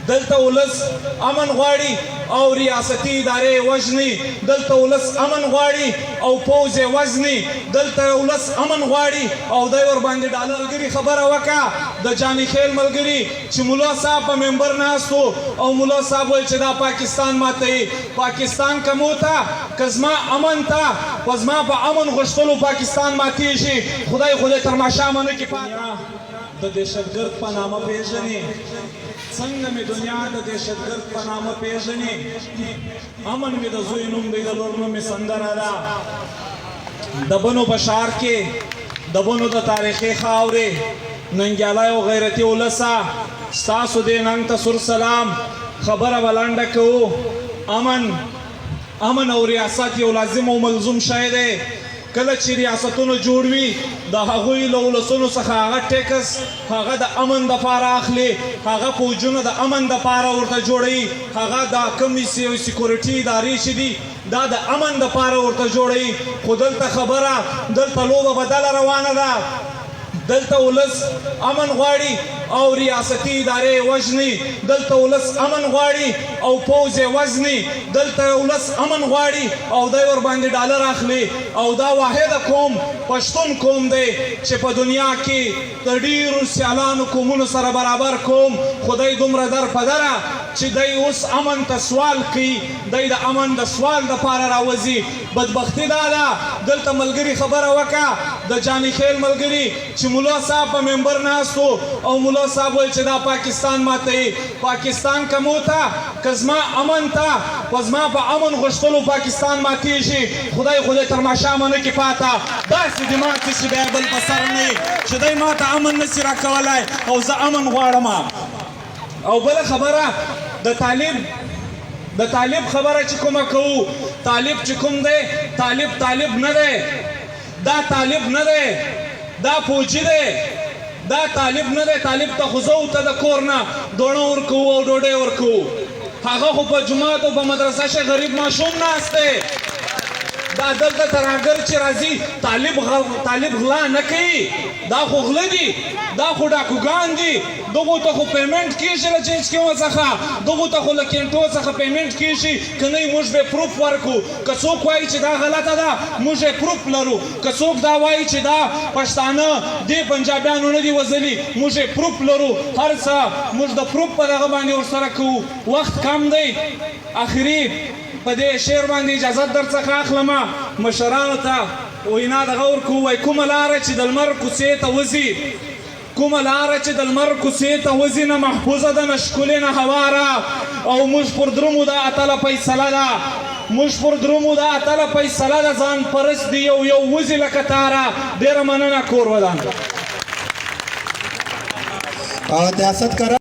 دلته ولس امن غواړي او ریاستي ادارې وژني، دلته ولس امن غواړي او پوځ یې وژني، دلته ولس امن غواړي او دی ورباندې ډالرګري خبره وکړه د جاني خیل ملګري چې ملا صاحب په ممبر ناست و او ملا صاحب ویل چې دا پاکستان ماتوي. پاکستان که مو ته که زما امن ته په زما په امن غوښتلو پاکستان ماتېږي. خدای تر ماښامه نه کې د دهشتګرد په نامه پېژني. څنګه مې دنیا د دهشتګرد په نامه پېژني؟ امن مې د زوی نوم دی، د لور نوم مې سندره ده. د بنو بشار کې د بنو د تاریخي خاورې ننګیالی او غیرتي ولسه ستاسو دې ننګ ته سور سلام. خبره به لنډه کوو. امن او ریاست یو لازم او ملزوم شی دی. کله چې ریاستونه جوړ وي د هغوی له ولسونو څخه هغه ټیکس هغه د امن دپاره اخلي، هغه فوجونه د امن دپاره ورته جوړوي، هغه دا کومې سیکورټي ادارې چې دي دا د امن دپاره ورته جوړوي. خو دلته خبره دلته لوبه بدله روانه ده. دلته ولس امن غواړي او ریاستي ادارې وژني، دلته ولس امن غواړي او پوځ یې وژني، دلته ولس امن غواړي او دی ورباندې ډالر اخلي. او دا واحده قوم پښتون قوم دی چې په دنیا کې د ډېرو سیالانو قومونو سره برابر قوم. خدای دومره در په دره چې دی اوس امن ته سوال کوي، دی د امن د سوال دپاره راوځي. بدبختي دا ده دلته ملګري خبره وکړه د جاني خیل ملګري چې ملا صاحب په ممبر ناست و او ملا صاحب ویل چې دا پاکستان ماتوي. پاکستان که مو ته که زما امن ته په زما په امن غوښتلو پاکستان ماتېږي. خدای تر ماښامه نه کې پاته داسې دماغ کې چې بیا بل په سر نه وي چې دی ما ته امن نسي راکولی او زه امن غواړم. او بله خبره د طالب خبره چې کومه کوو، طالب چې کوم دی طالب نه دی، دا طالب نه دی، دا فوجي دی، دا طالب نه دی. طالب ته خو زه ته د کور نه دوړه ورکوو او ډوډۍ ورکوو. هغه خو په جومات او په مدرسه کې غریب ماشوم ناست دی. دا دلته ترهګر چې راځي طالب غلا نه کوي، دا خو غله دي، دا خو ډاکوګان دي. دغو ته خو پیمنټ کېږي له جهیزکیو څخه، دغو ته خو له کینټو څخه پیمنټ کېږي. که نه موږ به پروف ورکړو. که څوک وایي چې دا غلطه ده موږ یې پروف لرو. که څوک دا وایي چې دا پښتانه دې پنجابیانو نه دي وژلي موږ یې پروف لرو. هر څه موږ د پروف په دغه باندې ورسره کوو. وخت کم دی. آخري په دې شعر باندې اجازت در څخه اخلم. مشرانو ته وینا دغه ورکوو. وایي کومه لاره چې د لمر کوڅې ته وځي، کومه لاره چې د لمر کوڅې ته وځي نه محفوظه ده نه ښکلې نه هواره. او موږ پر درومو دا اتله فیصله ده، موږ پر درومو دا اتله فیصله ده. ځان پرست دی یو وځي لکه تاره. ډېره مننه. کور ودان.